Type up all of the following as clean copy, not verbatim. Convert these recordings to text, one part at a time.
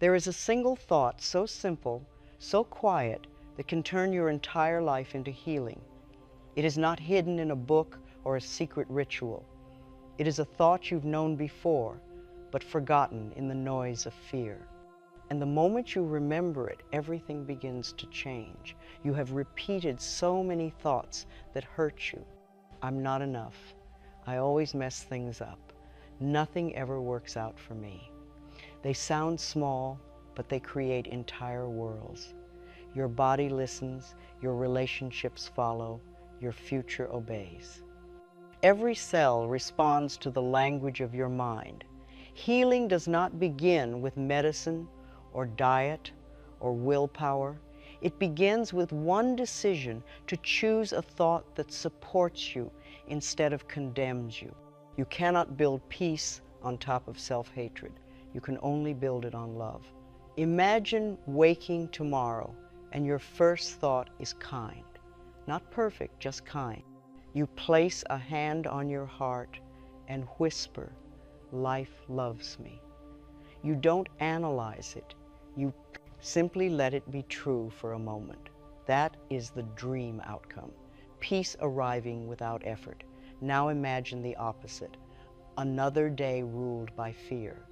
There is a single thought so simple, so quiet, that can turn your entire life into healing. It is not hidden in a book or a secret ritual. It is a thought you've known before, but forgotten in the noise of fear. And the moment you remember it, everything begins to change. You have repeated so many thoughts that hurt you. I'm not enough. I always mess things up. Nothing ever works out for me. They sound small, but they create entire worlds. Your body listens, your relationships follow, your future obeys. Every cell responds to the language of your mind. Healing does not begin with medicine or diet or willpower. It begins with one decision to choose a thought that supports you instead of condemns you. You cannot build peace on top of self-hatred. You can only build it on love. Imagine waking tomorrow and your first thought is kind. Not perfect, just kind. You place a hand on your heart and whisper, "Life loves me." You don't analyze it. You simply let it be true for a moment. That is the dream outcome. Peace arriving without effort. Now imagine the opposite. Another day ruled by fear.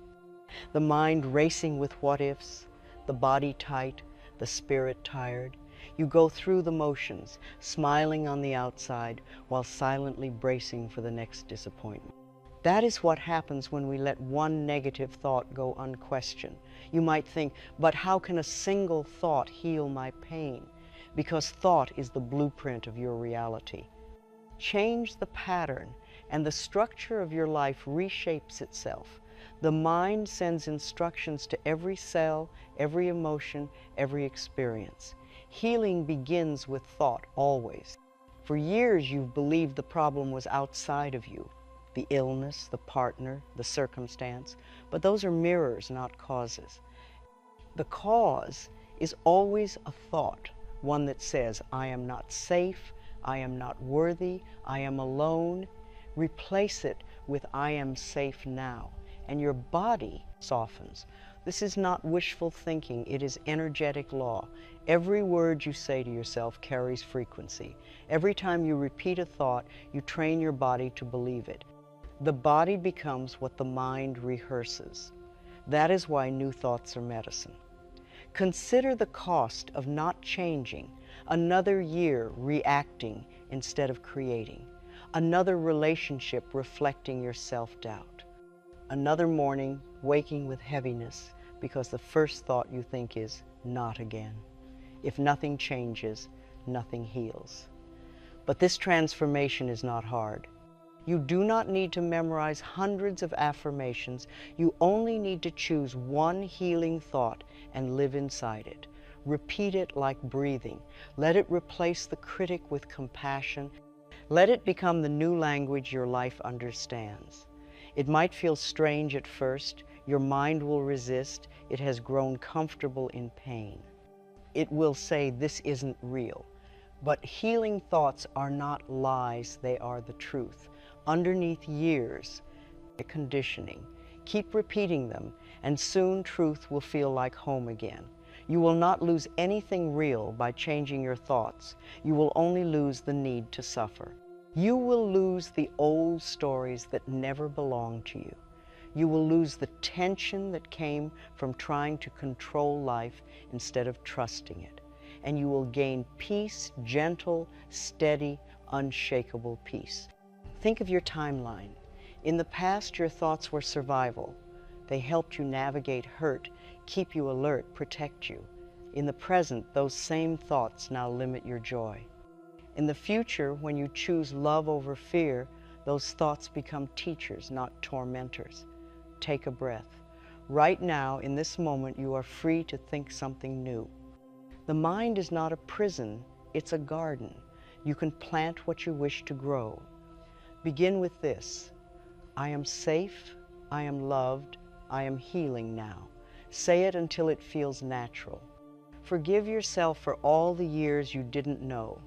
The mind racing with what-ifs, the body tight, the spirit tired. You go through the motions, smiling on the outside while silently bracing for the next disappointment. That is what happens when we let one negative thought go unquestioned. You might think, but how can a single thought heal my pain? Because thought is the blueprint of your reality. Change the pattern, and the structure of your life reshapes itself. The mind sends instructions to every cell, every emotion, every experience. Healing begins with thought, always. For years you've believed the problem was outside of you. The illness, the partner, the circumstance, but those are mirrors, not causes. The cause is always a thought, one that says, I am not safe, I am not worthy, I am alone. Replace it with I am safe now, and your body softens. This is not wishful thinking, it is energetic law. Every word you say to yourself carries frequency. Every time you repeat a thought, you train your body to believe it. The body becomes what the mind rehearses. That is why new thoughts are medicine. Consider the cost of not changing, another year reacting instead of creating, another relationship reflecting your self-doubt, another morning waking with heaviness because the first thought you think is, not again. If nothing changes, nothing heals. But this transformation is not hard. You do not need to memorize hundreds of affirmations. You only need to choose one healing thought and live inside it. Repeat it like breathing. Let it replace the critic with compassion. Let it become the new language your life understands. It might feel strange at first. Your mind will resist. It has grown comfortable in pain. It will say, this isn't real. But healing thoughts are not lies, they are the truth. Underneath years of conditioning, keep repeating them, and soon truth will feel like home again. You will not lose anything real by changing your thoughts. You will only lose the need to suffer. You will lose the old stories that never belonged to you. You will lose the tension that came from trying to control life instead of trusting it. And you will gain peace, gentle, steady, unshakable peace. Think of your timeline. In the past, your thoughts were survival. They helped you navigate hurt, keep you alert, protect you. In the present, those same thoughts now limit your joy. In the future, when you choose love over fear, those thoughts become teachers, not tormentors. Take a breath. Right now, in this moment, you are free to think something new. The mind is not a prison, it's a garden. You can plant what you wish to grow. Begin with this: I am safe, I am loved, I am healing now. Say it until it feels natural. Forgive yourself for all the years you didn't know.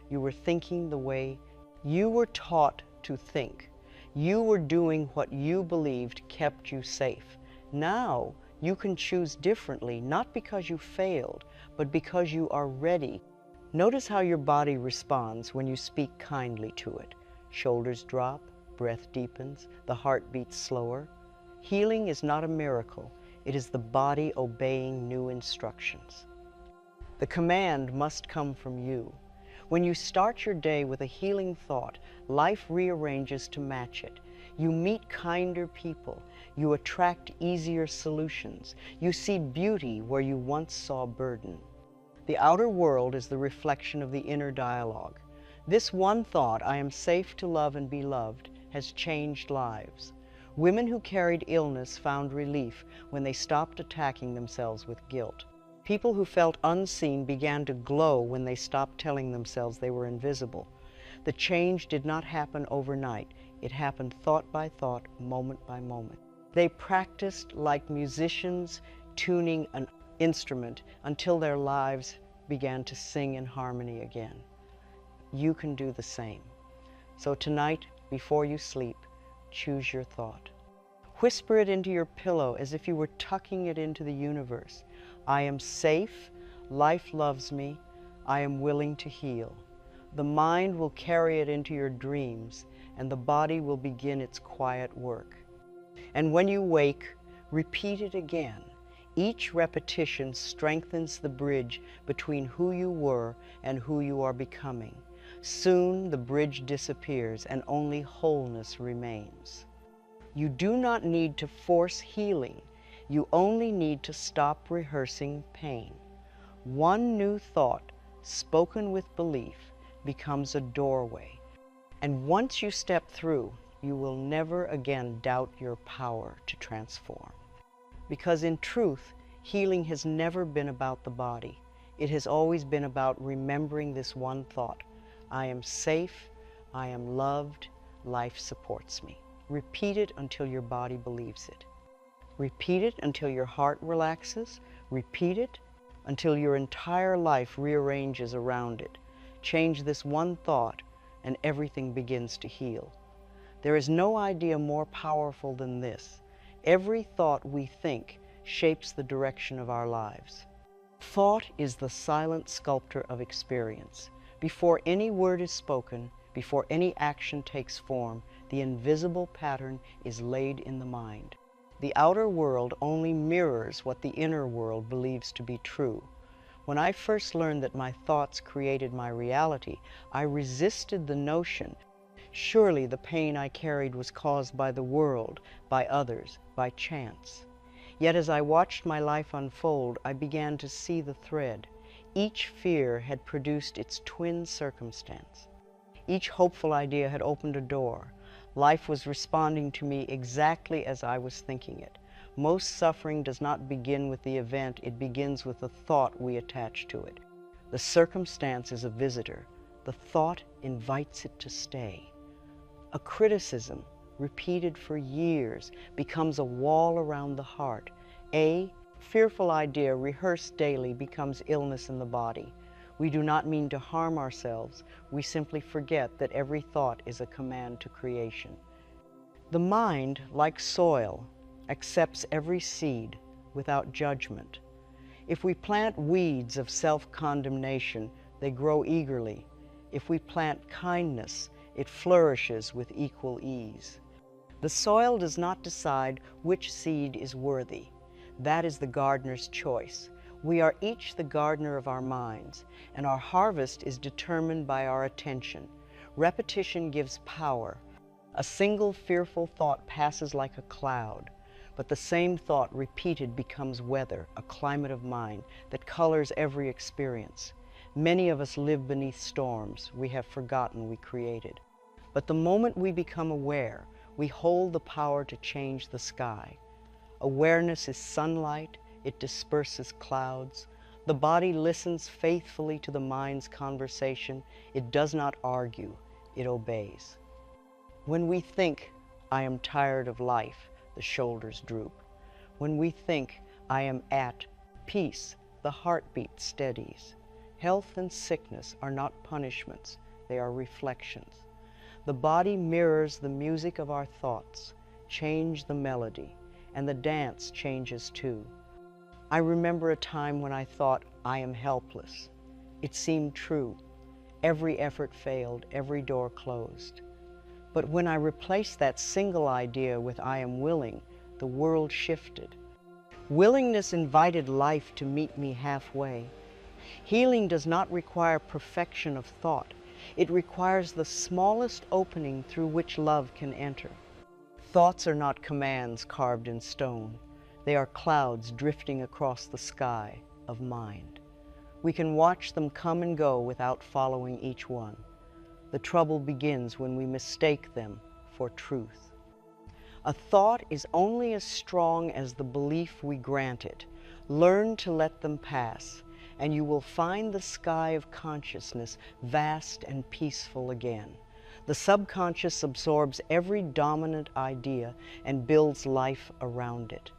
You were thinking the way you were taught to think. You were doing what you believed kept you safe. Now You can choose differently, not because you failed, but because you are ready. Notice how your body responds when you speak kindly to it. Shoulders drop, breath deepens, the heart beats slower. Healing is not a miracle. It is the body obeying new instructions. The command must come from you. When you start your day with a healing thought, life rearranges to match it. You meet kinder people. You attract easier solutions. You see beauty where you once saw burden. The outer world is the reflection of the inner dialogue. This one thought, I am safe to love and be loved, has changed lives. Women who carried illness found relief when they stopped attacking themselves with guilt. People who felt unseen began to glow when they stopped telling themselves they were invisible. The change did not happen overnight. It happened thought by thought, moment by moment. They practiced like musicians tuning an instrument until their lives began to sing in harmony again. You can do the same. So tonight, before you sleep, choose your thought. Whisper it into your pillow as if you were tucking it into the universe. I am safe, life loves me, I am willing to heal. The mind will carry it into your dreams, and the body will begin its quiet work. And when you wake, repeat it again. Each repetition strengthens the bridge between who you were and who you are becoming. Soon the bridge disappears and only wholeness remains. You do not need to force healing. You only need to stop rehearsing pain. One new thought, spoken with belief, becomes a doorway. And once you step through, you will never again doubt your power to transform. Because in truth, healing has never been about the body. It has always been about remembering this one thought. I am safe, I am loved, life supports me. Repeat it until your body believes it. Repeat it until your heart relaxes. Repeat it until your entire life rearranges around it. Change this one thought and everything begins to heal. There is no idea more powerful than this. Every thought we think shapes the direction of our lives. Thought is the silent sculptor of experience. Before any word is spoken, before any action takes form, the invisible pattern is laid in the mind. The outer world only mirrors what the inner world believes to be true. When I first learned that my thoughts created my reality, I resisted the notion. Surely the pain I carried was caused by the world, by others, by chance. Yet as I watched my life unfold, I began to see the thread. Each fear had produced its twin circumstance. Each hopeful idea had opened a door. Life was responding to me exactly as I was thinking it. Most suffering does not begin with the event, it begins with the thought we attach to it. The circumstance is a visitor. The thought invites it to stay. A criticism, repeated for years, becomes a wall around the heart. A fearful idea rehearsed daily becomes illness in the body. We do not mean to harm ourselves. We simply forget that every thought is a command to creation. The mind, like soil, accepts every seed without judgment. If we plant weeds of self-condemnation, they grow eagerly. If we plant kindness, it flourishes with equal ease. The soil does not decide which seed is worthy. That is the gardener's choice. We are each the gardener of our minds, and our harvest is determined by our attention. Repetition gives power. A single fearful thought passes like a cloud, but the same thought repeated becomes weather, a climate of mind that colors every experience. Many of us live beneath storms we have forgotten we created. But the moment we become aware, we hold the power to change the sky. Awareness is sunlight. It disperses clouds. The body listens faithfully to the mind's conversation. It does not argue, it obeys. When we think, I am tired of life, the shoulders droop. When we think, I am at peace, the heartbeat steadies. Health and sickness are not punishments, they are reflections. The body mirrors the music of our thoughts. Change the melody, and the dance changes too. I remember a time when I thought, I am helpless. It seemed true. Every effort failed, every door closed. But when I replaced that single idea with I am willing, the world shifted. Willingness invited life to meet me halfway. Healing does not require perfection of thought. It requires the smallest opening through which love can enter. Thoughts are not commands carved in stone. They are clouds drifting across the sky of mind. We can watch them come and go without following each one. The trouble begins when we mistake them for truth. A thought is only as strong as the belief we grant it. Learn to let them pass, and you will find the sky of consciousness vast and peaceful again. The subconscious absorbs every dominant idea and builds life around it.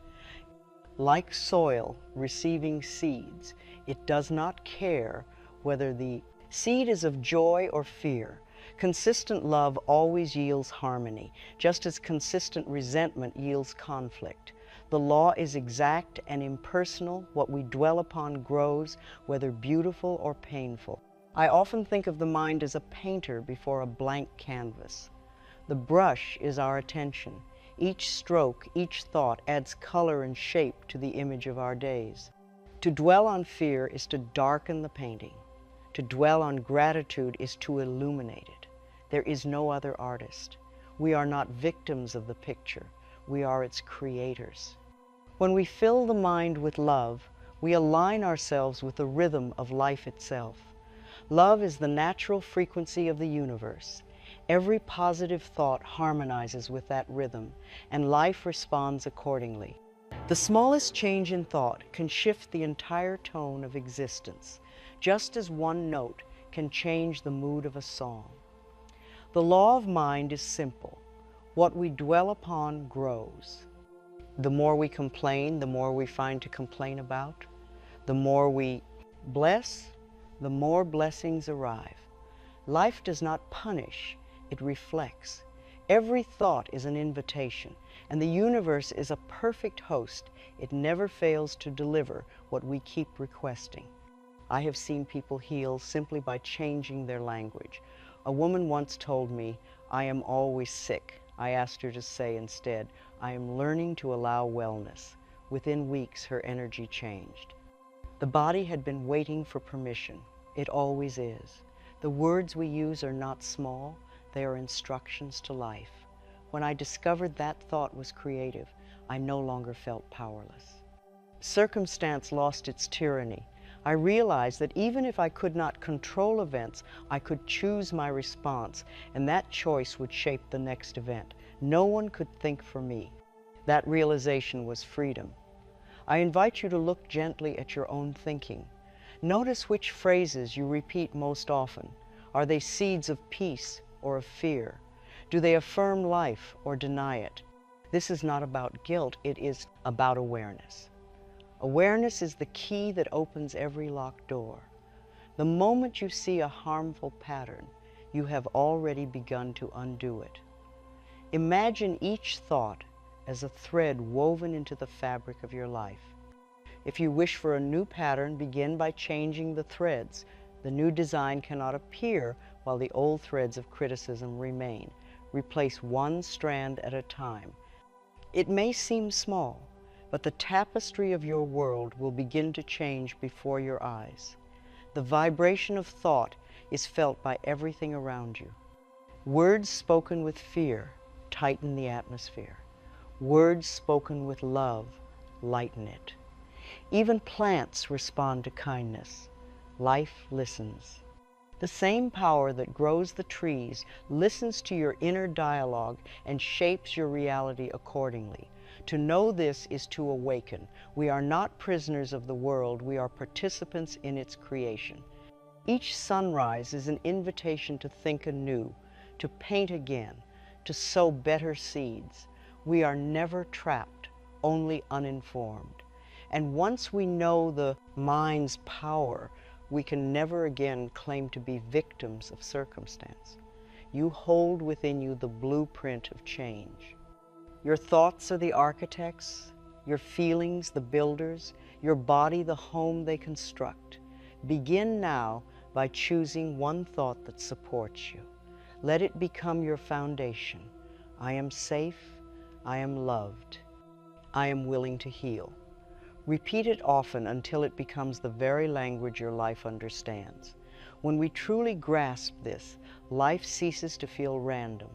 Like soil receiving seeds, it does not care whether the seed is of joy or fear. Consistent love always yields harmony, just as consistent resentment yields conflict. The law is exact and impersonal. What we dwell upon grows, whether beautiful or painful. I often think of the mind as a painter before a blank canvas. The brush is our attention. Each stroke, each thought adds color and shape to the image of our days. To dwell on fear is to darken the painting. To dwell on gratitude is to illuminate it. There is no other artist. We are not victims of the picture. We are its creators. When we fill the mind with love, we align ourselves with the rhythm of life itself. Love is the natural frequency of the universe. Every positive thought harmonizes with that rhythm, and life responds accordingly. The smallest change in thought can shift the entire tone of existence, just as one note can change the mood of a song. The law of mind is simple. What we dwell upon grows. The more we complain, the more we find to complain about. The more we bless, the more blessings arrive. Life does not punish, it reflects. Every thought is an invitation, and the universe is a perfect host. It never fails to deliver what we keep requesting. I have seen people heal simply by changing their language. A woman once told me, I am always sick. I asked her to say instead, I am learning to allow wellness. Within weeks, her energy changed. The body had been waiting for permission. It always is. The words we use are not small. They are instructions to life. When I discovered that thought was creative, I no longer felt powerless. Circumstance lost its tyranny. I realized that even if I could not control events, I could choose my response, and that choice would shape the next event. No one could think for me. That realization was freedom. I invite you to look gently at your own thinking. Notice which phrases you repeat most often. Are they seeds of peace or of fear? Do they affirm life or deny it? This is not about guilt, it is about awareness. Awareness is the key that opens every locked door. The moment you see a harmful pattern, you have already begun to undo it. Imagine each thought as a thread woven into the fabric of your life. If you wish for a new pattern, begin by changing the threads. The new design cannot appear while the old threads of criticism remain. Replace one strand at a time. It may seem small, but the tapestry of your world will begin to change before your eyes. The vibration of thought is felt by everything around you. Words spoken with fear tighten the atmosphere. Words spoken with love lighten it. Even plants respond to kindness. Life listens. The same power that grows the trees listens to your inner dialogue and shapes your reality accordingly. To know this is to awaken. We are not prisoners of the world, we are participants in its creation. Each sunrise is an invitation to think anew, to paint again, to sow better seeds. We are never trapped, only uninformed. And once we know the mind's power, we can never again claim to be victims of circumstance. You hold within you the blueprint of change. Your thoughts are the architects, your feelings the builders, your body the home they construct. Begin now by choosing one thought that supports you. Let it become your foundation. I am safe, I am loved, I am willing to heal. Repeat it often until it becomes the very language your life understands. When we truly grasp this, life ceases to feel random.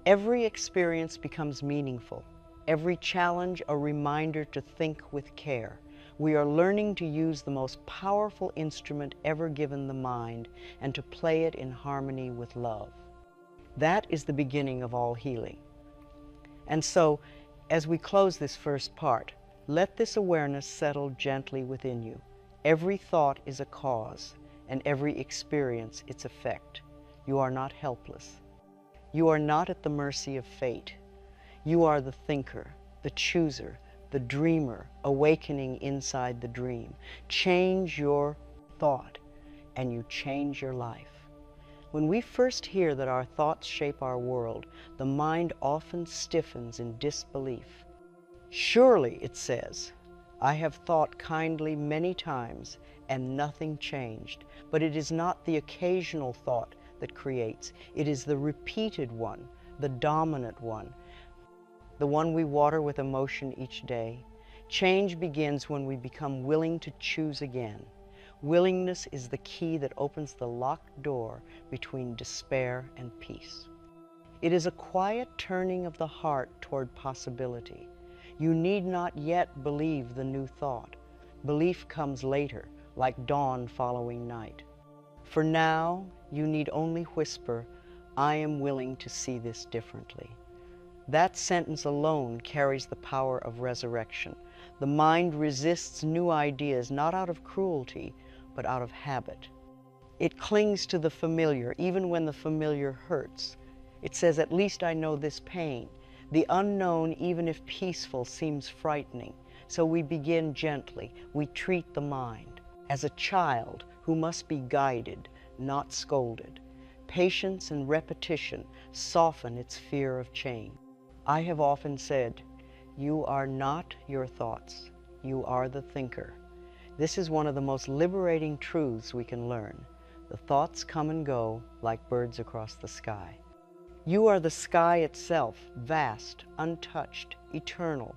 Every experience becomes meaningful. Every challenge a reminder to think with care. We are learning to use the most powerful instrument ever given the mind and to play it in harmony with love. That is the beginning of all healing. And so, as we close this first part, let this awareness settle gently within you. Every thought is a cause, and every experience its effect. You are not helpless. You are not at the mercy of fate. You are the thinker, the chooser, the dreamer, awakening inside the dream. Change your thought, and you change your life. When we first hear that our thoughts shape our world, the mind often stiffens in disbelief. Surely, it says, I have thought kindly many times and nothing changed. But it is not the occasional thought that creates. It is the repeated one, the dominant one, the one we water with emotion each day. Change begins when we become willing to choose again. Willingness is the key that opens the locked door between despair and peace. It is a quiet turning of the heart toward possibility. You need not yet believe the new thought. Belief comes later, like dawn following night. For now, you need only whisper, I am willing to see this differently. That sentence alone carries the power of resurrection. The mind resists new ideas not out of cruelty, but out of habit. It clings to the familiar, even when the familiar hurts. It says, at least I know this pain. The unknown, even if peaceful, seems frightening. So we begin gently. We treat the mind as a child who must be guided, not scolded. Patience and repetition soften its fear of change. I have often said, you are not your thoughts. You are the thinker. This is one of the most liberating truths we can learn. The thoughts come and go like birds across the sky. You are the sky itself, vast, untouched, eternal.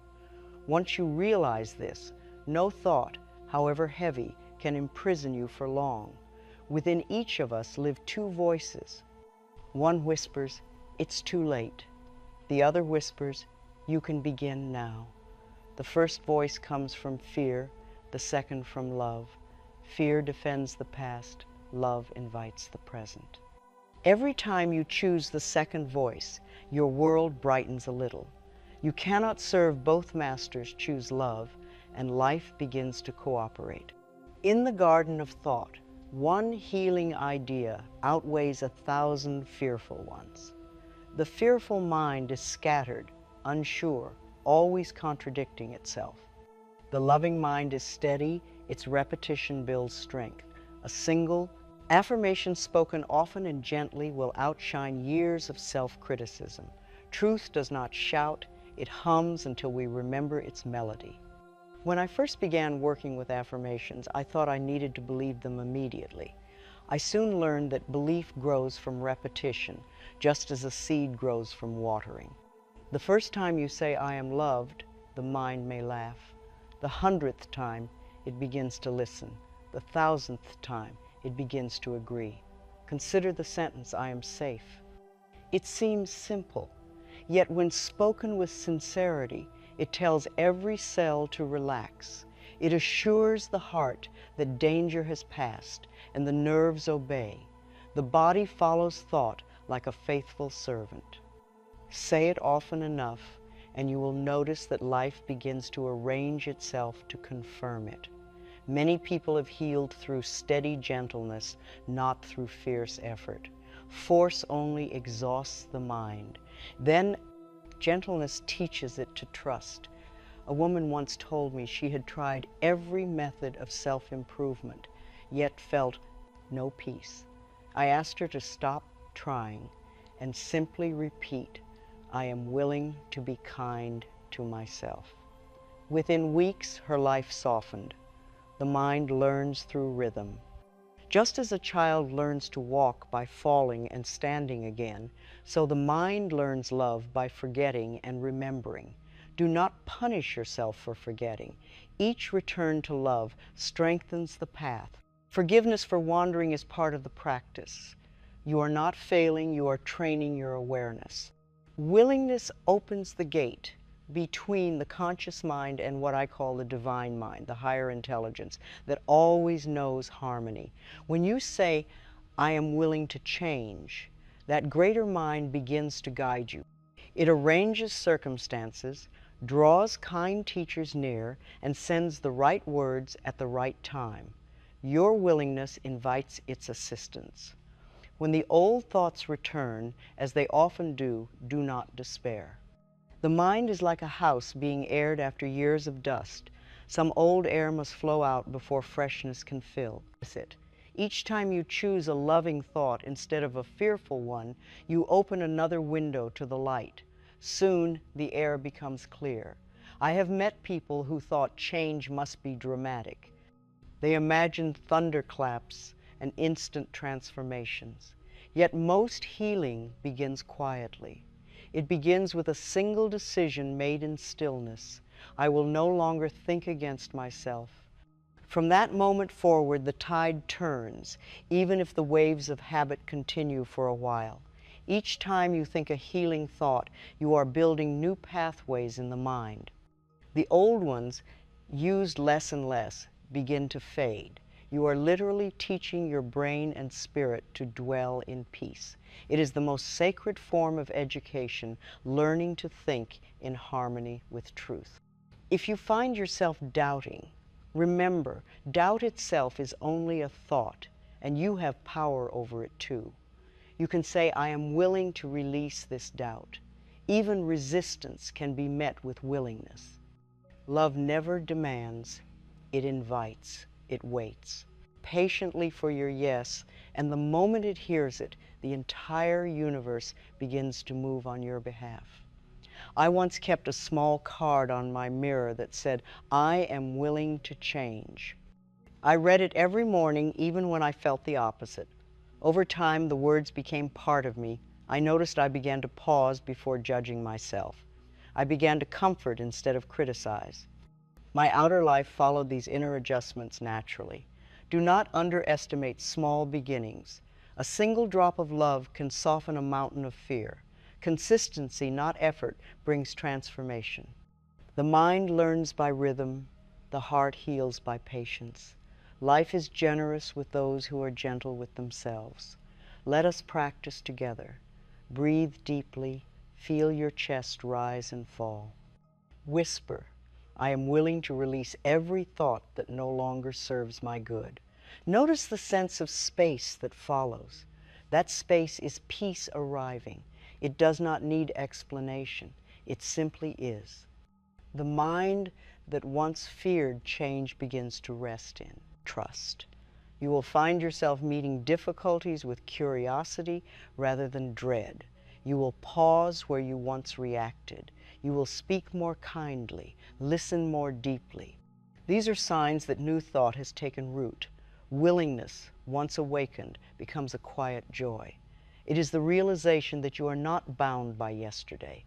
Once you realize this, no thought, however heavy, can imprison you for long. Within each of us live two voices. One whispers, it's too late. The other whispers, you can begin now. The first voice comes from fear, the second from love. Fear defends the past, love invites the present. Every time you choose the second voice, your world brightens a little. You cannot serve both masters, choose love, and life begins to cooperate. In the garden of thought, one healing idea outweighs 1,000 fearful ones. The fearful mind is scattered, unsure, always contradicting itself. The loving mind is steady, its repetition builds strength. A single affirmation spoken often and gently will outshine years of self-criticism. Truth does not shout, it hums until we remember its melody. When I first began working with affirmations, I thought I needed to believe them immediately. I soon learned that belief grows from repetition, just as a seed grows from watering. The first time you say, I am loved, the mind may laugh. The 100th time, it begins to listen. The 1,000th time, it begins to agree. Consider the sentence, I am safe. It seems simple, yet when spoken with sincerity, it tells every cell to relax. It assures the heart that danger has passed and the nerves obey. The body follows thought like a faithful servant. Say it often enough, and you will notice that life begins to arrange itself to confirm it. Many people have healed through steady gentleness, not through fierce effort. Force only exhausts the mind. Then gentleness teaches it to trust. A woman once told me she had tried every method of self-improvement, yet felt no peace. I asked her to stop trying and simply repeat, I am willing to be kind to myself. Within weeks, her life softened. The mind learns through rhythm. Just as a child learns to walk by falling and standing again, so the mind learns love by forgetting and remembering. Do not punish yourself for forgetting. Each return to love strengthens the path. Forgiveness for wandering is part of the practice. You are not failing, you are training your awareness. Willingness opens the gate between the conscious mind and what I call the divine mind, the higher intelligence that always knows harmony. When you say, I am willing to change, that greater mind begins to guide you. It arranges circumstances, draws kind teachers near, and sends the right words at the right time. Your willingness invites its assistance. When the old thoughts return, as they often do not despair. The mind is like a house being aired after years of dust. Some old air must flow out before freshness can fill it. Each time you choose a loving thought instead of a fearful one, you open another window to the light. Soon the air becomes clear. I have met people who thought change must be dramatic. They imagined thunderclaps and instant transformations. Yet most healing begins quietly. It begins with a single decision made in stillness. I will no longer think against myself. From that moment forward, the tide turns, even if the waves of habit continue for a while. Each time you think a healing thought, you are building new pathways in the mind. The old ones, used less and less, begin to fade. You are literally teaching your brain and spirit to dwell in peace. It is the most sacred form of education, learning to think in harmony with truth. If you find yourself doubting, remember, doubt itself is only a thought, and you have power over it too. You can say, I am willing to release this doubt. Even resistance can be met with willingness. Love never demands, it invites. It waits patiently for your yes, and the moment it hears it, the entire universe begins to move on your behalf. I once kept a small card on my mirror that said, I am willing to change. I read it every morning, even when I felt the opposite. Over time, the words became part of me. I noticed I began to pause before judging myself. I began to comfort instead of criticize. My outer life followed these inner adjustments naturally. Do not underestimate small beginnings. A single drop of love can soften a mountain of fear. Consistency, not effort, brings transformation. The mind learns by rhythm. The heart heals by patience. Life is generous with those who are gentle with themselves. Let us practice together. Breathe deeply. Feel your chest rise and fall. Whisper. I am willing to release every thought that no longer serves my good. Notice the sense of space that follows. That space is peace arriving. It does not need explanation. It simply is. The mind that once feared change begins to rest in trust. You will find yourself meeting difficulties with curiosity rather than dread. You will pause where you once reacted. You will speak more kindly, listen more deeply. These are signs that new thought has taken root. Willingness, once awakened, becomes a quiet joy. It is the realization that you are not bound by yesterday.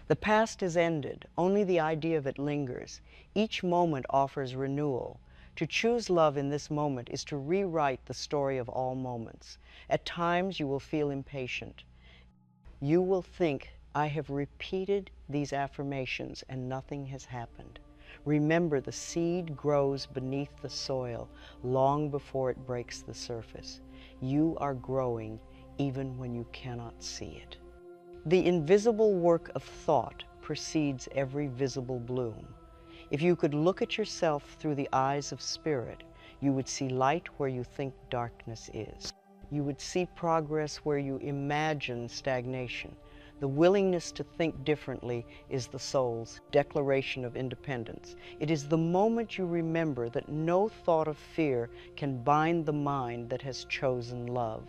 The past is ended. Only the idea of it lingers. Each moment offers renewal. To choose love in this moment is to rewrite the story of all moments. At times you will feel impatient. You will think, I have repeated these affirmations and nothing has happened. Remember, the seed grows beneath the soil long before it breaks the surface. You are growing even when you cannot see it. The invisible work of thought precedes every visible bloom. If you could look at yourself through the eyes of spirit, you would see light where you think darkness is. You would see progress where you imagine stagnation. The willingness to think differently is the soul's declaration of independence. It is the moment you remember that no thought of fear can bind the mind that has chosen love.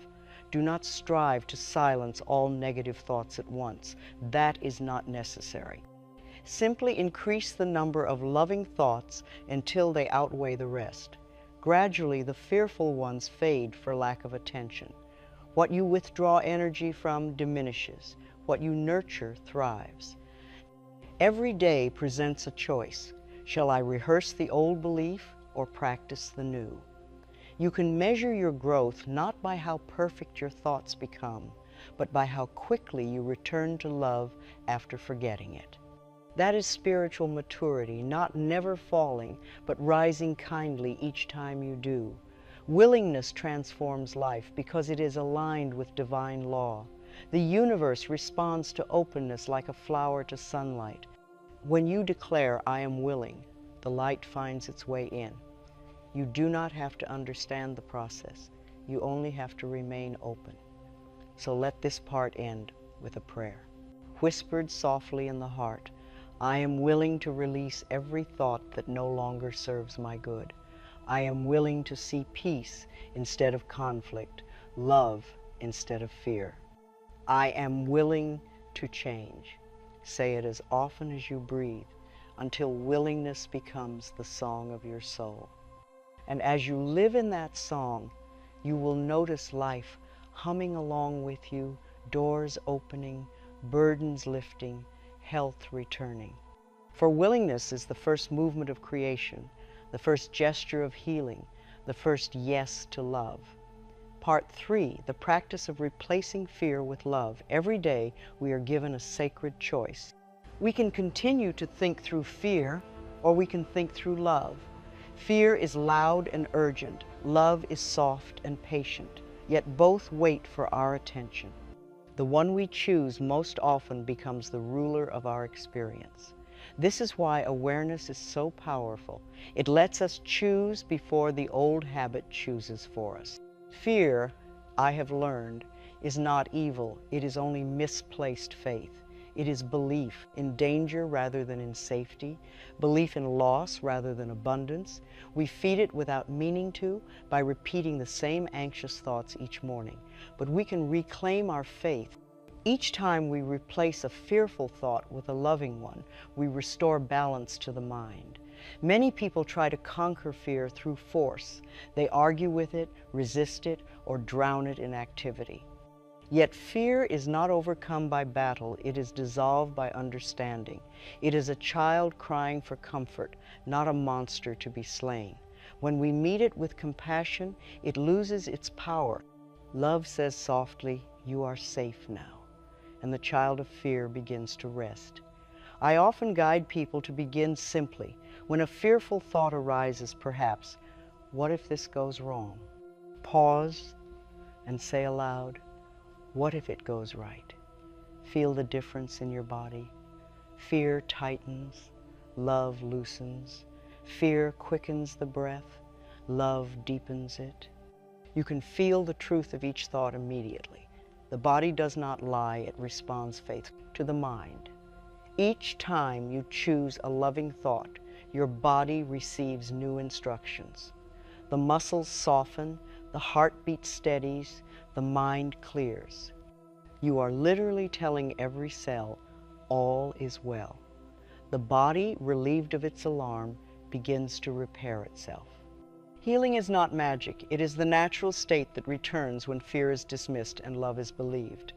Do not strive to silence all negative thoughts at once. That is not necessary. Simply increase the number of loving thoughts until they outweigh the rest. Gradually, the fearful ones fade for lack of attention. What you withdraw energy from diminishes. What you nurture thrives. Every day presents a choice. Shall I rehearse the old belief or practice the new? You can measure your growth not by how perfect your thoughts become, but by how quickly you return to love after forgetting it. That is spiritual maturity, not never falling, but rising kindly each time you do. Willingness transforms life because it is aligned with divine law. The universe responds to openness like a flower to sunlight. When you declare, I am willing, the light finds its way in. You do not have to understand the process. You only have to remain open. So let this part end with a prayer. Whispered softly in the heart, I am willing to release every thought that no longer serves my good. I am willing to see peace instead of conflict, love instead of fear. I am willing to change. Say it as often as you breathe until willingness becomes the song of your soul. And as you live in that song, you will notice life humming along with you, doors opening, burdens lifting, health returning. For willingness is the first movement of creation, the first gesture of healing, the first yes to love. Part 3, the practice of replacing fear with love. Every day we are given a sacred choice. We can continue to think through fear, or we can think through love. Fear is loud and urgent. Love is soft and patient, yet both wait for our attention. The one we choose most often becomes the ruler of our experience. This is why awareness is so powerful. It lets us choose before the old habit chooses for us. Fear, I have learned, is not evil. It is only misplaced faith. It is belief in danger rather than in safety, belief in loss rather than abundance. We feed it without meaning to by repeating the same anxious thoughts each morning. But we can reclaim our faith. Each time we replace a fearful thought with a loving one, we restore balance to the mind. Many people try to conquer fear through force. They argue with it, resist it, or drown it in activity. Yet fear is not overcome by battle, it is dissolved by understanding. It is a child crying for comfort, not a monster to be slain. When we meet it with compassion, it loses its power. Love says softly, you are safe now, and the child of fear begins to rest. I often guide people to begin simply. When a fearful thought arises, perhaps, what if this goes wrong? Pause and say aloud, what if it goes right? Feel the difference in your body. Fear tightens, love loosens. Fear quickens the breath, love deepens it. You can feel the truth of each thought immediately. The body does not lie, it responds faith to the mind. Each time you choose a loving thought, your body receives new instructions. The muscles soften, the heartbeat steadies, the mind clears. You are literally telling every cell, all is well. The body, relieved of its alarm, begins to repair itself. Healing is not magic. It is the natural state that returns when fear is dismissed and love is believed.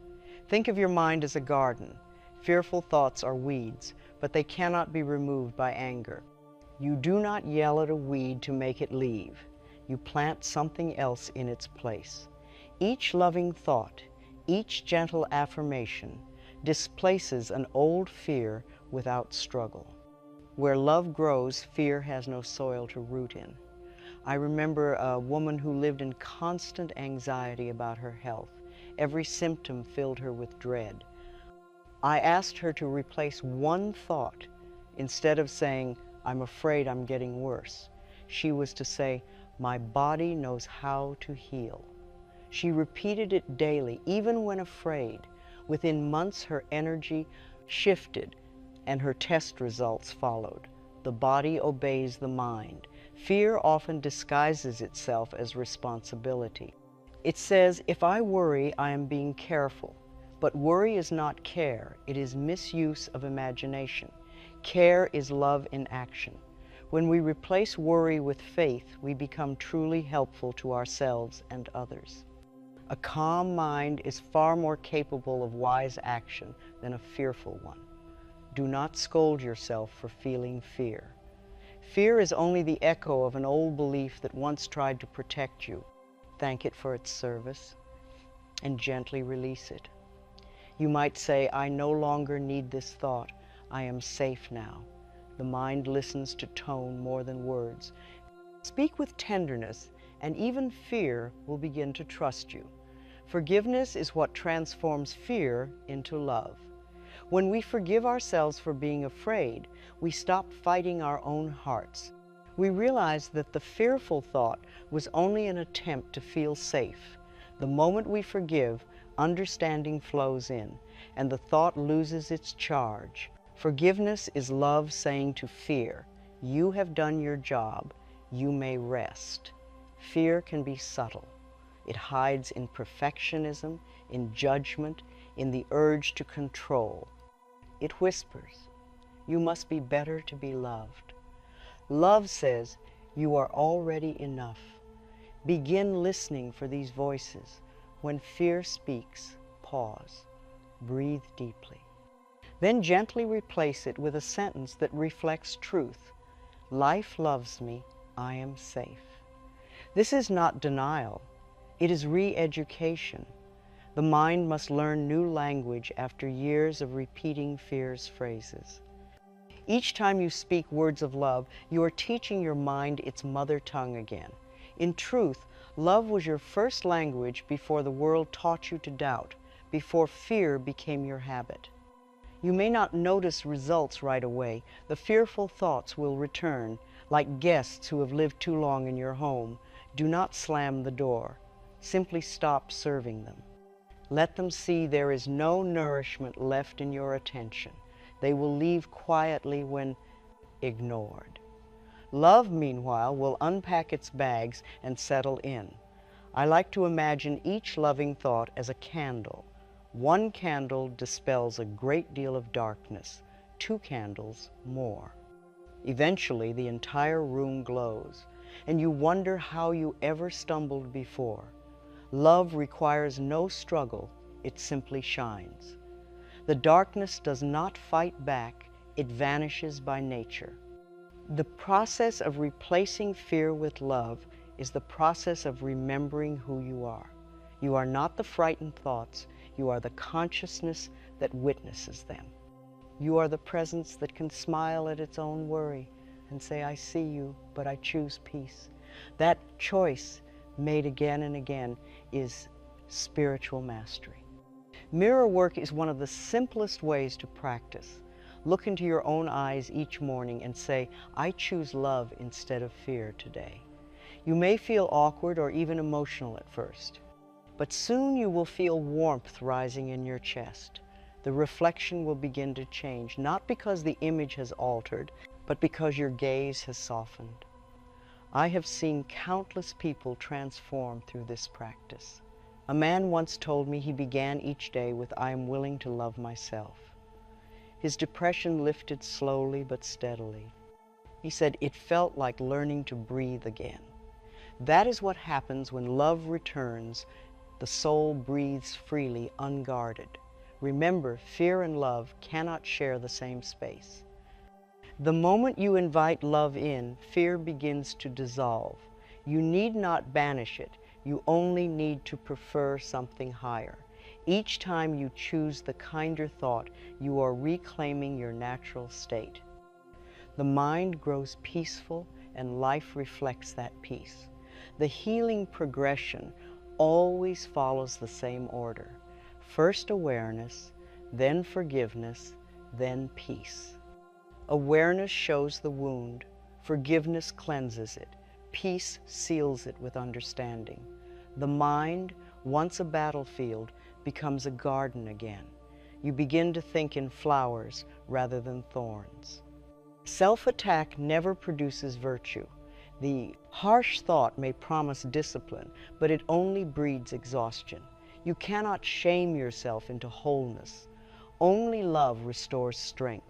Think of your mind as a garden. Fearful thoughts are weeds, but they cannot be removed by anger. You do not yell at a weed to make it leave. You plant something else in its place. Each loving thought, each gentle affirmation displaces an old fear without struggle. Where love grows, fear has no soil to root in. I remember a woman who lived in constant anxiety about her health. Every symptom filled her with dread. I asked her to replace one thought. Instead of saying, I'm afraid I'm getting worse, she was to say, my body knows how to heal. She repeated it daily, even when afraid. Within months, her energy shifted and her test results followed. The body obeys the mind. Fear often disguises itself as responsibility. It says, if I worry, I am being careful. But worry is not care. It is misuse of imagination. Care is love in action. When we replace worry with faith, we become truly helpful to ourselves and others. A calm mind is far more capable of wise action than a fearful one. Do not scold yourself for feeling fear. Fear is only the echo of an old belief that once tried to protect you. Thank it for its service and gently release it. You might say, I no longer need this thought. I am safe now. The mind listens to tone more than words. Speak with tenderness, and even fear will begin to trust you. Forgiveness is what transforms fear into love. When we forgive ourselves for being afraid, we stop fighting our own hearts. We realize that the fearful thought was only an attempt to feel safe. The moment we forgive, understanding flows in, and the thought loses its charge. Forgiveness is love saying to fear, you have done your job, you may rest. Fear can be subtle. It hides in perfectionism, in judgment, in the urge to control. It whispers, you must be better to be loved. Love says, you are already enough. Begin listening for these voices. When fear speaks, pause. Breathe deeply. Then gently replace it with a sentence that reflects truth. Life loves me, I am safe. This is not denial. It is re-education. The mind must learn new language after years of repeating fear's phrases. Each time you speak words of love, you are teaching your mind its mother tongue again. In truth, love was your first language before the world taught you to doubt, before fear became your habit. You may not notice results right away. The fearful thoughts will return, like guests who have lived too long in your home. Do not slam the door. Simply stop serving them. Let them see there is no nourishment left in your attention. They will leave quietly when ignored. Love, meanwhile, will unpack its bags and settle in. I like to imagine each loving thought as a candle. One candle dispels a great deal of darkness, 2 candles more. Eventually, the entire room glows, and you wonder how you ever stumbled before. Love requires no struggle, it simply shines. The darkness does not fight back, it vanishes by nature. The process of replacing fear with love is the process of remembering who you are. You are not the frightened thoughts, you are the consciousness that witnesses them. You are the presence that can smile at its own worry and say, I see you, but I choose peace. That choice, made again and again, is spiritual mastery. Mirror work is one of the simplest ways to practice. Look into your own eyes each morning and say, I choose love instead of fear today. You may feel awkward or even emotional at first, but soon you will feel warmth rising in your chest. The reflection will begin to change, not because the image has altered, but because your gaze has softened. I have seen countless people transform through this practice. A man once told me he began each day with, I am willing to love myself. His depression lifted slowly but steadily. He said it felt like learning to breathe again. That is what happens when love returns. The soul breathes freely, unguarded. Remember, fear and love cannot share the same space. The moment you invite love in, fear begins to dissolve. You need not banish it. You only need to prefer something higher. Each time you choose the kinder thought, you are reclaiming your natural state. The mind grows peaceful and life reflects that peace. The healing progression always follows the same order. First awareness, then forgiveness, then peace. Awareness shows the wound, forgiveness cleanses it, peace seals it with understanding. The mind, once a battlefield, becomes a garden again. You begin to think in flowers rather than thorns. Self-attack never produces virtue. The harsh thought may promise discipline, but it only breeds exhaustion. You cannot shame yourself into wholeness. Only love restores strength.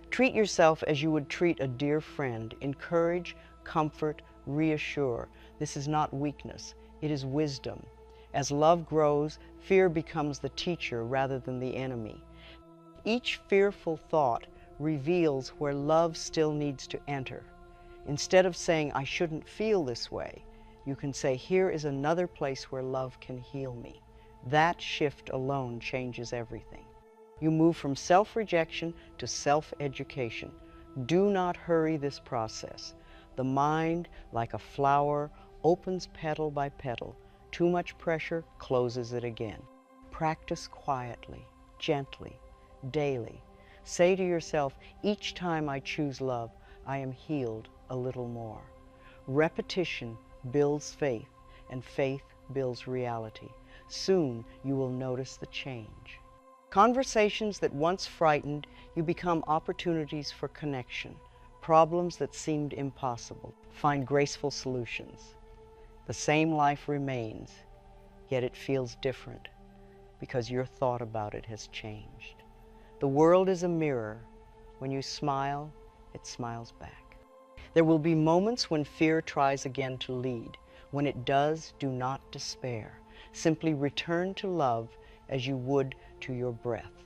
Treat yourself as you would treat a dear friend. Encourage, comfort, reassure. This is not weakness, it is wisdom. As love grows, fear becomes the teacher rather than the enemy. Each fearful thought reveals where love still needs to enter. Instead of saying, I shouldn't feel this way, you can say, here is another place where love can heal me. That shift alone changes everything. You move from self-rejection to self-education. Do not hurry this process. The mind, like a flower, opens petal by petal. Too much pressure closes it again. Practice quietly, gently, daily. Say to yourself, each time I choose love, I am healed a little more. Repetition builds faith, and faith builds reality. Soon you will notice the change. Conversations that once frightened you become opportunities for connection. Problems that seemed impossible find graceful solutions. The same life remains, yet it feels different because your thought about it has changed. The world is a mirror. When you smile, it smiles back. There will be moments when fear tries again to lead. When it does, do not despair. Simply return to love as you would to your breath.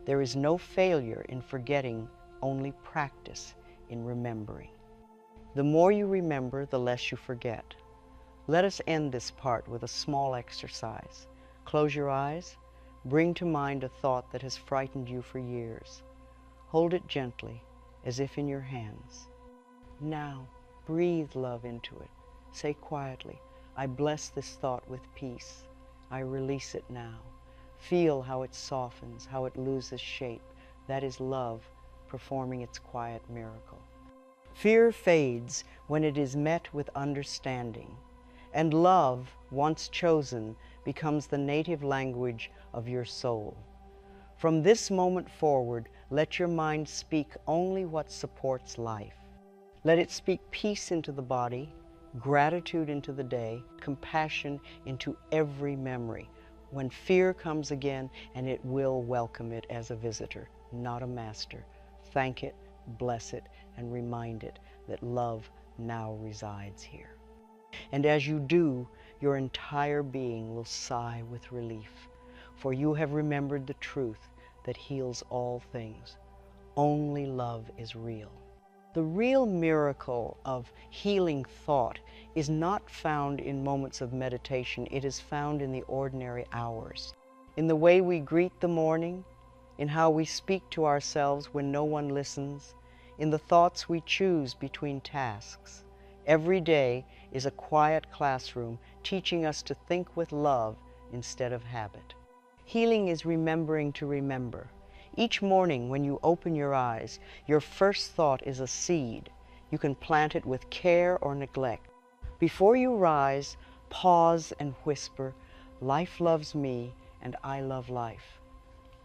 There is no failure in forgetting, only practice in remembering. The more you remember, the less you forget. Let us end this part with a small exercise. Close your eyes. Bring to mind a thought that has frightened you for years. Hold it gently, as if in your hands. Now, breathe love into it. Say quietly, I bless this thought with peace. I release it now. Feel how it softens, how it loses shape. That is love performing its quiet miracle. Fear fades when it is met with understanding, and love, once chosen, becomes the native language of your soul. From this moment forward, let your mind speak only what supports life. Let it speak peace into the body, gratitude into the day, compassion into every memory. When fear comes again, and it will welcome it as a visitor, not a master, thank it, bless it, and remind it that love now resides here. And as you do, your entire being will sigh with relief, for you have remembered the truth that heals all things. Only love is real. The real miracle of healing thought is not found in moments of meditation. It is found in the ordinary hours, in the way we greet the morning, in how we speak to ourselves when no one listens, in the thoughts we choose between tasks. Every day is a quiet classroom teaching us to think with love instead of habit. Healing is remembering to remember. Each morning when you open your eyes, your first thought is a seed. You can plant it with care or neglect. Before you rise, pause and whisper, life loves me and I love life.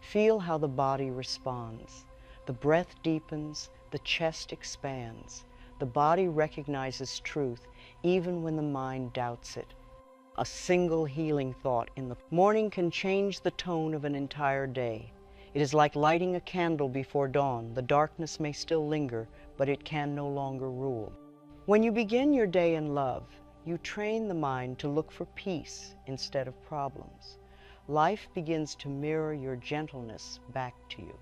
Feel how the body responds. The breath deepens, the chest expands. The body recognizes truth even when the mind doubts it. A single healing thought in the morning can change the tone of an entire day. It is like lighting a candle before dawn. The darkness may still linger, but it can no longer rule. When you begin your day in love, you train the mind to look for peace instead of problems. Life begins to mirror your gentleness back to you.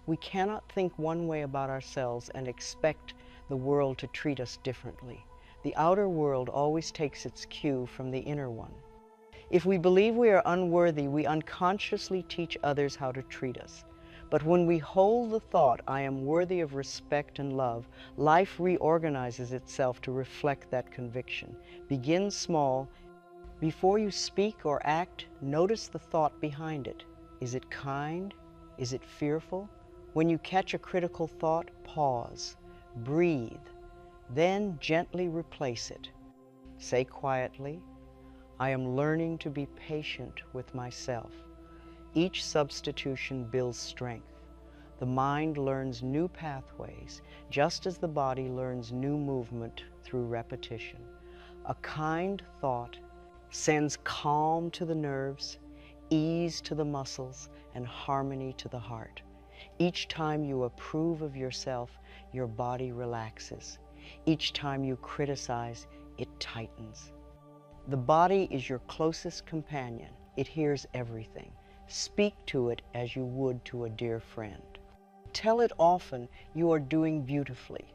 We cannot think one way about ourselves and expect the world to treat us differently. The outer world always takes its cue from the inner one. If we believe we are unworthy, we unconsciously teach others how to treat us. But when we hold the thought, I am worthy of respect and love, life reorganizes itself to reflect that conviction. Begin small. Before you speak or act, notice the thought behind it. Is it kind? Is it fearful? When you catch a critical thought, pause, breathe, then gently replace it. Say quietly, I am learning to be patient with myself. Each substitution builds strength. The mind learns new pathways, just as the body learns new movement through repetition. A kind thought sends calm to the nerves, ease to the muscles, and harmony to the heart. Each time you approve of yourself, your body relaxes. Each time you criticize, it tightens. The body is your closest companion. It hears everything. Speak to it as you would to a dear friend. Tell it often you are doing beautifully.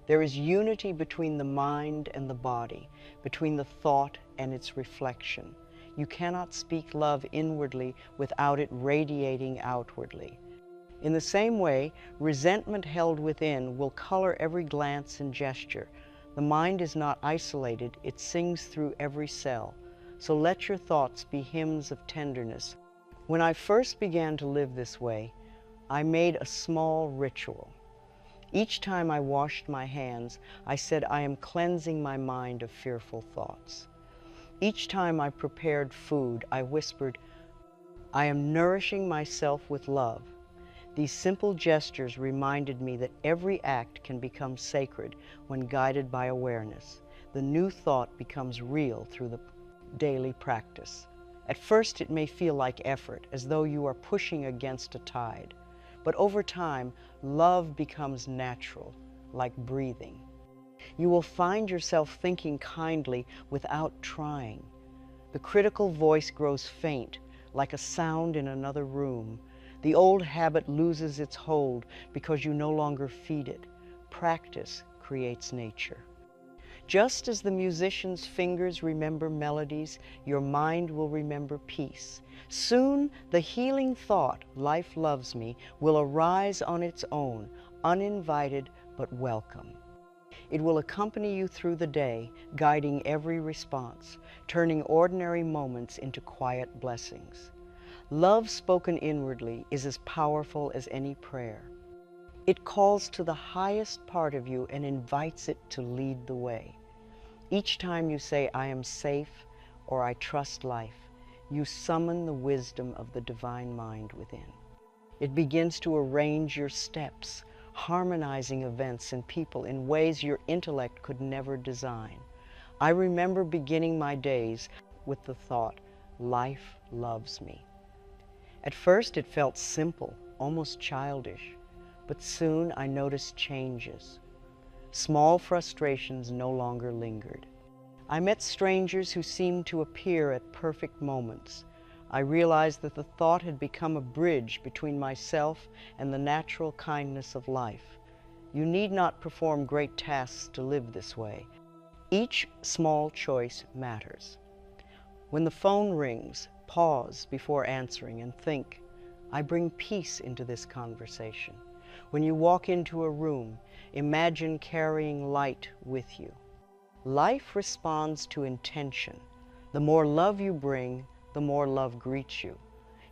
There is unity between the mind and the body, between the thought and its reflection. You cannot speak love inwardly without it radiating outwardly. In the same way, resentment held within will color every glance and gesture. The mind is not isolated, it sings through every cell. So let your thoughts be hymns of tenderness. When I first began to live this way, I made a small ritual. Each time I washed my hands, I said, I am cleansing my mind of fearful thoughts. Each time I prepared food, I whispered, I am nourishing myself with love. These simple gestures reminded me that every act can become sacred when guided by awareness. The new thought becomes real through the daily practice. At first, it may feel like effort, as though you are pushing against a tide. But over time, love becomes natural, like breathing. You will find yourself thinking kindly without trying. The critical voice grows faint, like a sound in another room. The old habit loses its hold because you no longer feed it. Practice creates nature. Just as the musician's fingers remember melodies, your mind will remember peace. Soon, the healing thought, life loves me, will arise on its own, uninvited but welcome. It will accompany you through the day, guiding every response, turning ordinary moments into quiet blessings. Love spoken inwardly is as powerful as any prayer. It calls to the highest part of you and invites it to lead the way. Each time you say, I am safe, or I trust life, you summon the wisdom of the divine mind within. It begins to arrange your steps, harmonizing events and people in ways your intellect could never design. I remember beginning my days with the thought, life loves me. At first it felt simple, almost childish, but soon I noticed changes. Small frustrations no longer lingered. I met strangers who seemed to appear at perfect moments. I realized that the thought had become a bridge between myself and the natural kindness of life. You need not perform great tasks to live this way. Each small choice matters. When the phone rings, pause before answering and think, I bring peace into this conversation. When you walk into a room, imagine carrying light with you. Life responds to intention. The more love you bring, the more love greets you.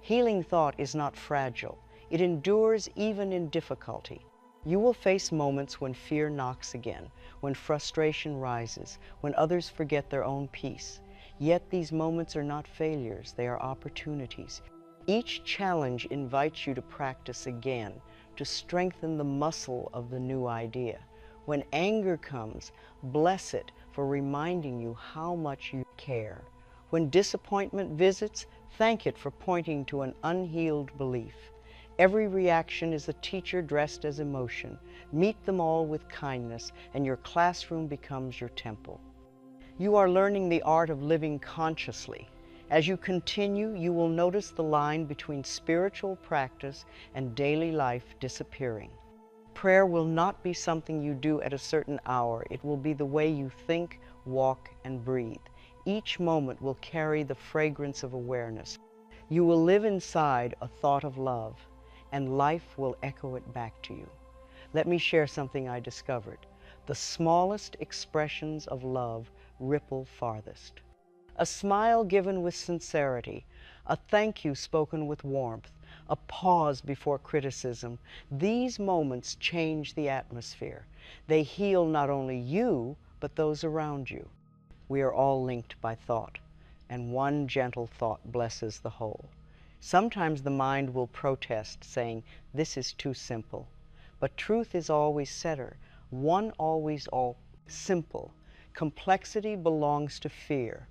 Healing thought is not fragile. It endures even in difficulty. You will face moments when fear knocks again, when frustration rises, when others forget their own peace. Yet these moments are not failures, they are opportunities. Each challenge invites you to practice again, to strengthen the muscle of the new idea. When anger comes, bless it for reminding you how much you care. When disappointment visits, thank it for pointing to an unhealed belief. Every reaction is a teacher dressed as emotion. Meet them all with kindness, and your classroom becomes your temple. You are learning the art of living consciously. As you continue, you will notice the line between spiritual practice and daily life disappearing. Prayer will not be something you do at a certain hour. It will be the way you think, walk, and breathe. Each moment will carry the fragrance of awareness. You will live inside a thought of love, and life will echo it back to you. Let me share something I discovered. The smallest expressions of love ripple farthest. A smile given with sincerity, a thank you spoken with warmth, a pause before criticism. These moments change the atmosphere. They heal not only you, but those around you. We are all linked by thought, and one gentle thought blesses the whole. Sometimes the mind will protest, saying, this is too simple. But truth is always setter. One always simple. Complexity belongs to fear.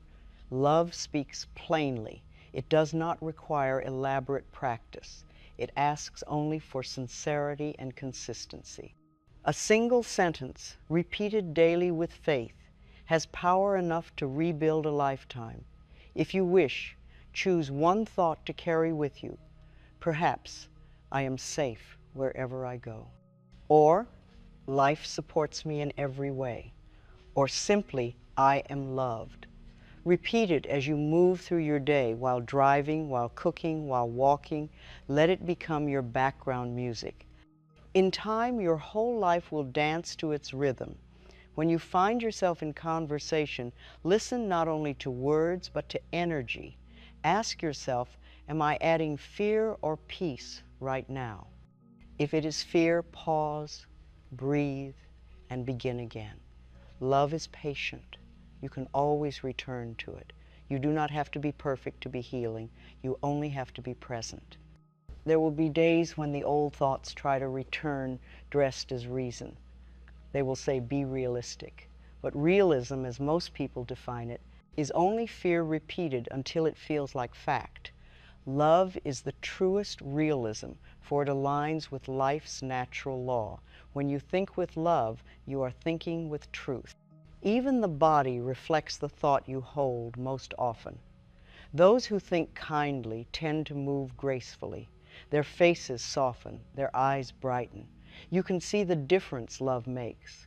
Love speaks plainly. It does not require elaborate practice. It asks only for sincerity and consistency. A single sentence, repeated daily with faith, has power enough to rebuild a lifetime. If you wish, choose one thought to carry with you. Perhaps, I am safe wherever I go. Or, life supports me in every way. Or simply, I am loved. Repeat it as you move through your day, while driving, while cooking, while walking. Let it become your background music. In time, your whole life will dance to its rhythm. When you find yourself in conversation, listen not only to words, but to energy. Ask yourself, am I adding fear or peace right now? If it is fear, pause, breathe, and begin again. Love is patient. You can always return to it. You do not have to be perfect to be healing. You only have to be present. There will be days when the old thoughts try to return dressed as reason. They will say, be realistic. But realism, as most people define it, is only fear repeated until it feels like fact. Love is the truest realism, for it aligns with life's natural law. When you think with love, you are thinking with truth. Even the body reflects the thought you hold most often. Those who think kindly tend to move gracefully. Their faces soften, their eyes brighten. You can see the difference love makes.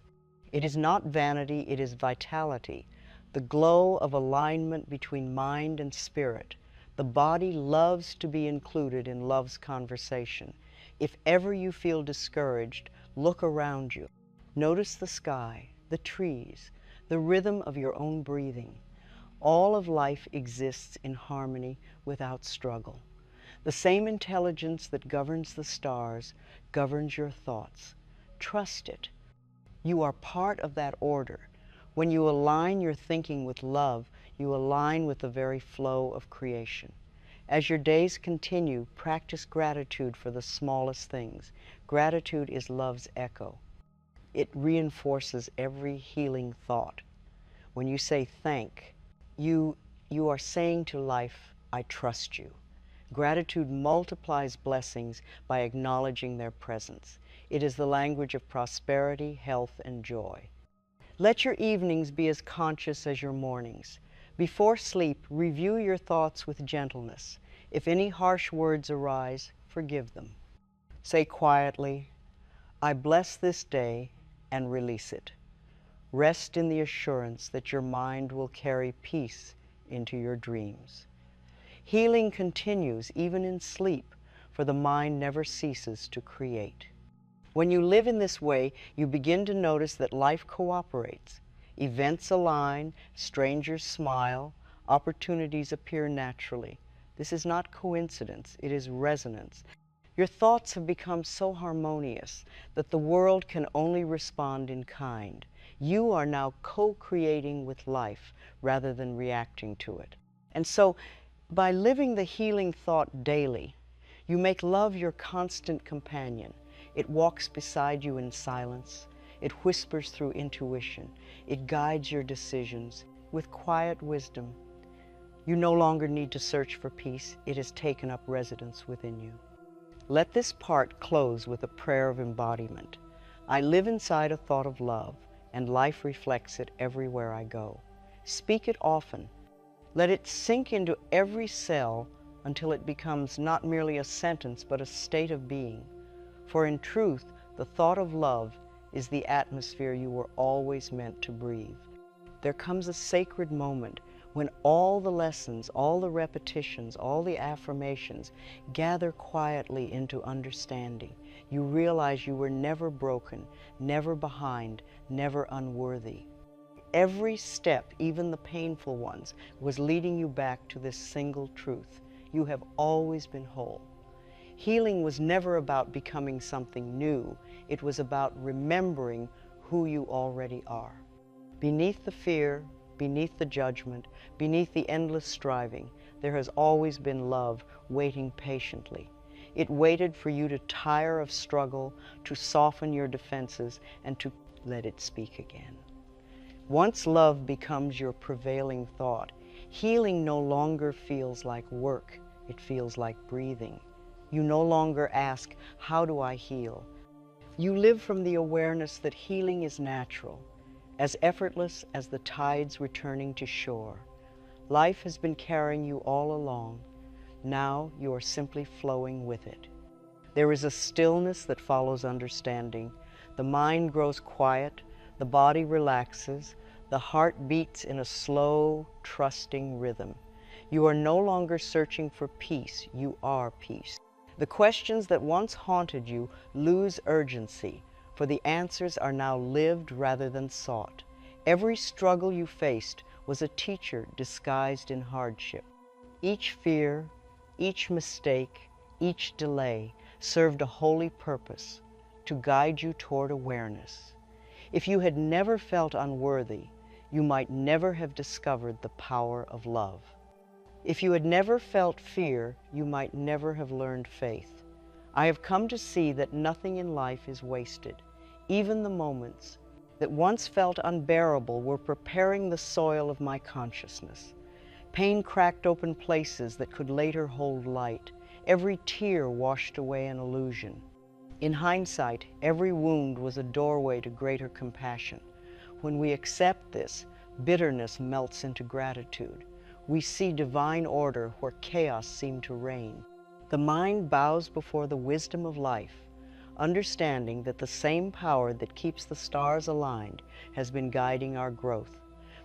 It is not vanity, it is vitality, the glow of alignment between mind and spirit. The body loves to be included in love's conversation. If ever you feel discouraged, look around you. Notice the sky, the trees, the rhythm of your own breathing. All of life exists in harmony without struggle. The same intelligence that governs the stars governs your thoughts. Trust it. You are part of that order. When you align your thinking with love, you align with the very flow of creation. As your days continue, practice gratitude for the smallest things. Gratitude is love's echo. It reinforces every healing thought. When you say thank, you are saying to life, I trust you. Gratitude multiplies blessings by acknowledging their presence. It is the language of prosperity, health, and joy. Let your evenings be as conscious as your mornings. Before sleep, review your thoughts with gentleness. If any harsh words arise, forgive them. Say quietly, I bless this day, and release it. Rest in the assurance that your mind will carry peace into your dreams. Healing continues even in sleep, for the mind never ceases to create. When you live in this way, you begin to notice that life cooperates. Events align, strangers smile, opportunities appear naturally. This is not coincidence, it is resonance. Your thoughts have become so harmonious that the world can only respond in kind. You are now co-creating with life rather than reacting to it. And so, by living the healing thought daily, you make love your constant companion. It walks beside you in silence. It whispers through intuition. It guides your decisions with quiet wisdom. You no longer need to search for peace. It has taken up residence within you. Let this part close with a prayer of embodiment. I live inside a thought of love, and life reflects it everywhere I go. Speak it often. Let it sink into every cell until it becomes not merely a sentence, but a state of being. For in truth, the thought of love is the atmosphere you were always meant to breathe. There comes a sacred moment when all the lessons, all the repetitions, all the affirmations gather quietly into understanding. You realize you were never broken, never behind, never unworthy. Every step, even the painful ones, was leading you back to this single truth. You have always been whole. Healing was never about becoming something new. It was about remembering who you already are. Beneath the fear, beneath the judgment, beneath the endless striving, there has always been love waiting patiently. It waited for you to tire of struggle, to soften your defenses, and to let it speak again. Once love becomes your prevailing thought, healing no longer feels like work, it feels like breathing. You no longer ask, how do I heal? You live from the awareness that healing is natural, as effortless as the tides returning to shore. Life has been carrying you all along. Now you are simply flowing with it. There is a stillness that follows understanding. The mind grows quiet, the body relaxes, the heart beats in a slow, trusting rhythm. You are no longer searching for peace, you are peace. The questions that once haunted you lose urgency, for the answers are now lived rather than sought. Every struggle you faced was a teacher disguised in hardship. Each fear, each mistake, each delay served a holy purpose to guide you toward awareness. If you had never felt unworthy, you might never have discovered the power of love. If you had never felt fear, you might never have learned faith. I have come to see that nothing in life is wasted. Even the moments that once felt unbearable were preparing the soil of my consciousness. Pain cracked open places that could later hold light. Every tear washed away an illusion. In hindsight, every wound was a doorway to greater compassion. When we accept this, bitterness melts into gratitude. We see divine order where chaos seemed to reign. The mind bows before the wisdom of life, understanding that the same power that keeps the stars aligned has been guiding our growth.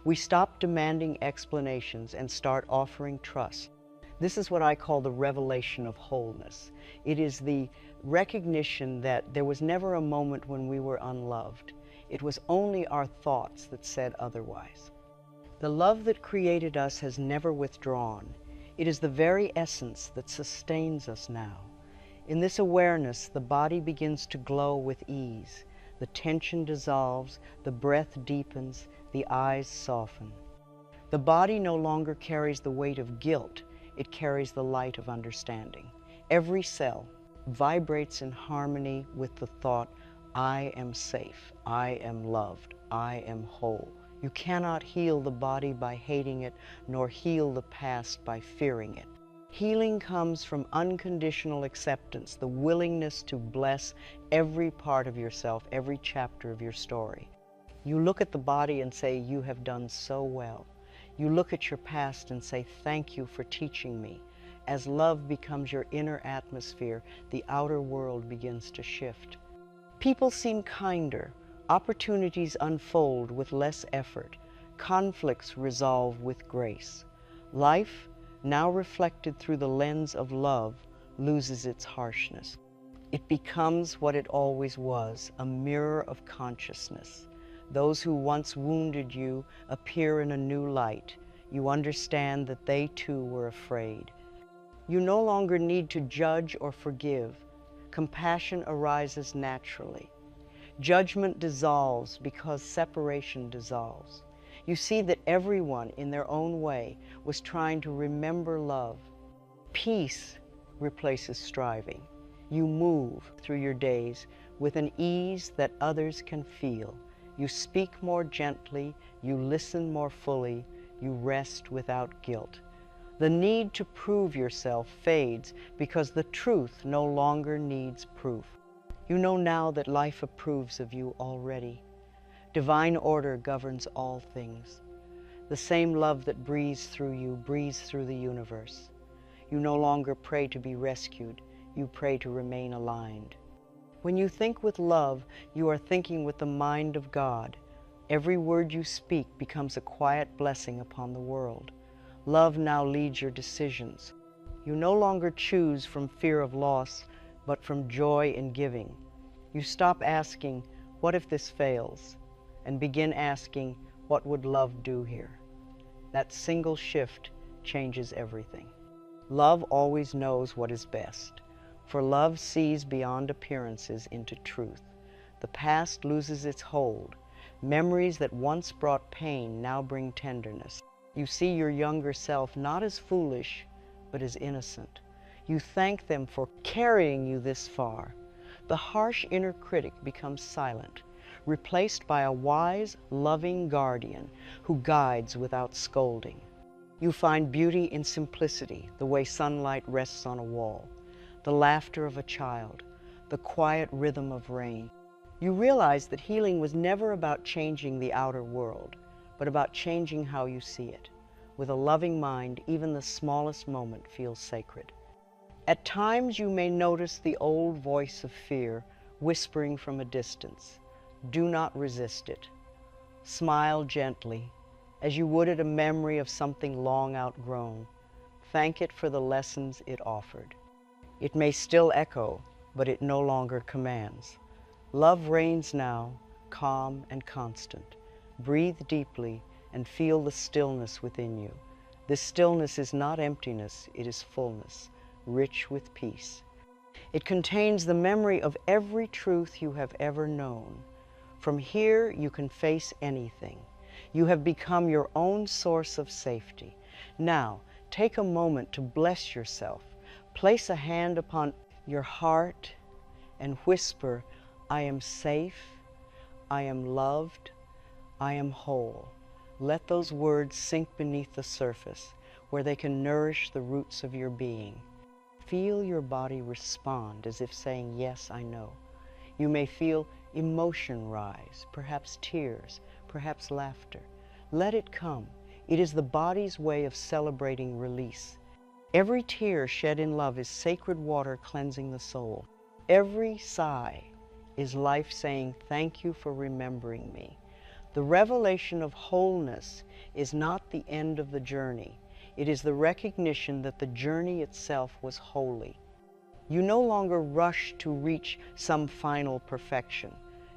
We stop demanding explanations and start offering trust. This is what I call the revelation of wholeness. It is the recognition that there was never a moment when we were unloved. It was only our thoughts that said otherwise. The love that created us has never withdrawn. It is the very essence that sustains us now. In this awareness, the body begins to glow with ease. The tension dissolves, the breath deepens, the eyes soften. The body no longer carries the weight of guilt, it carries the light of understanding. Every cell vibrates in harmony with the thought, I am safe, I am loved, I am whole. You cannot heal the body by hating it, nor heal the past by fearing it. Healing comes from unconditional acceptance, the willingness to bless every part of yourself, every chapter of your story. You look at the body and say, you have done so well. You look at your past and say, thank you for teaching me. As love becomes your inner atmosphere, the outer world begins to shift. People seem kinder. Opportunities unfold with less effort. Conflicts resolve with grace. Life, now reflected through the lens of love, loses its harshness. It becomes what it always was, a mirror of consciousness. Those who once wounded you appear in a new light. You understand that they too were afraid. You no longer need to judge or forgive. Compassion arises naturally. Judgment dissolves because separation dissolves. You see that everyone in their own way was trying to remember love. Peace replaces striving. You move through your days with an ease that others can feel. You speak more gently, you listen more fully, you rest without guilt. The need to prove yourself fades because the truth no longer needs proof. You know now that life approves of you already. Divine order governs all things. The same love that breathes through you breathes through the universe. You no longer pray to be rescued, you pray to remain aligned. When you think with love, you are thinking with the mind of God. Every word you speak becomes a quiet blessing upon the world. Love now leads your decisions. You no longer choose from fear of loss, but from joy in giving. You stop asking, what if this fails? And begin asking, what would love do here? That single shift changes everything. Love always knows what is best, for love sees beyond appearances into truth. The past loses its hold. Memories that once brought pain now bring tenderness. You see your younger self not as foolish, but as innocent. You thank them for carrying you this far. The harsh inner critic becomes silent. replaced by a wise, loving guardian who guides without scolding. You find beauty in simplicity, the way sunlight rests on a wall, the laughter of a child, the quiet rhythm of rain. You realize that healing was never about changing the outer world, but about changing how you see it. With a loving mind, even the smallest moment feels sacred. At times you may notice the old voice of fear whispering from a distance. Do not resist it. Smile gently, as you would at a memory of something long outgrown. Thank it for the lessons it offered. It may still echo, but it no longer commands. Love reigns now, calm and constant. Breathe deeply and feel the stillness within you. This stillness is not emptiness, it is fullness, rich with peace. It contains the memory of every truth you have ever known. From here, you can face anything. You have become your own source of safety. Now, take a moment to bless yourself. Place a hand upon your heart and whisper, I am safe, I am loved, I am whole. Let those words sink beneath the surface, where they can nourish the roots of your being. Feel your body respond as if saying, yes, I know. You may feel emotion rise, perhaps tears, perhaps laughter. Let it come. It is the body's way of celebrating release. Every tear shed in love is sacred water cleansing the soul. Every sigh is life saying, thank you for remembering me. The revelation of wholeness is not the end of the journey. It is the recognition that the journey itself was holy. You no longer rush to reach some final perfection.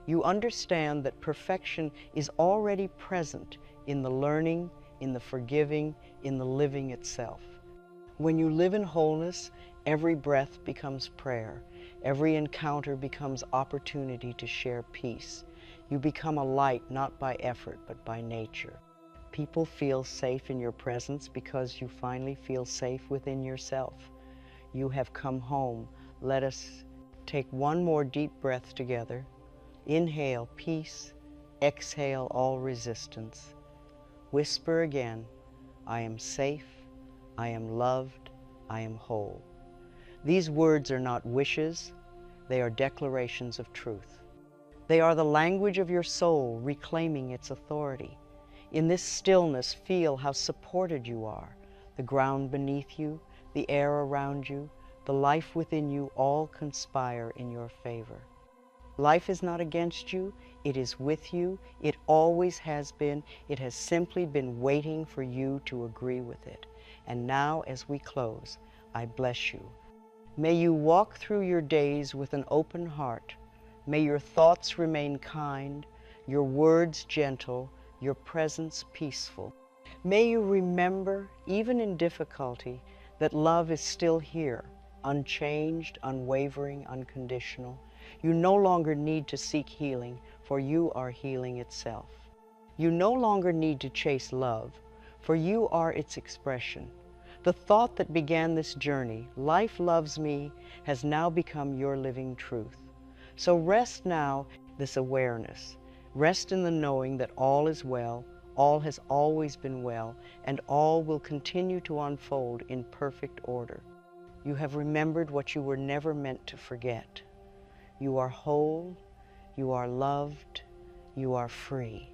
You understand that perfection is already present in the learning, in the forgiving, in the living itself. When you live in wholeness, every breath becomes prayer. Every encounter becomes opportunity to share peace. You become a light not by effort, but by nature. People feel safe in your presence because you finally feel safe within yourself. You have come home. Let us take one more deep breath together. Inhale peace, exhale all resistance. Whisper again, I am safe, I am loved, I am whole. These words are not wishes, they are declarations of truth. They are the language of your soul reclaiming its authority. In this stillness, feel how supported you are. The ground beneath you, the air around you, the life within you all conspire in your favor. Life is not against you, it is with you, it always has been, it has simply been waiting for you to agree with it. And now as we close, I bless you. May you walk through your days with an open heart. May your thoughts remain kind, your words gentle, your presence peaceful. May you remember, even in difficulty, that love is still here, unchanged, unwavering, unconditional. You no longer need to seek healing, for you are healing itself. You no longer need to chase love, for you are its expression. The thought that began this journey, life loves me, has now become your living truth. So rest now in this awareness. Rest in the knowing that all is well, all has always been well, and all will continue to unfold in perfect order. You have remembered what you were never meant to forget. You are whole, you are loved, you are free.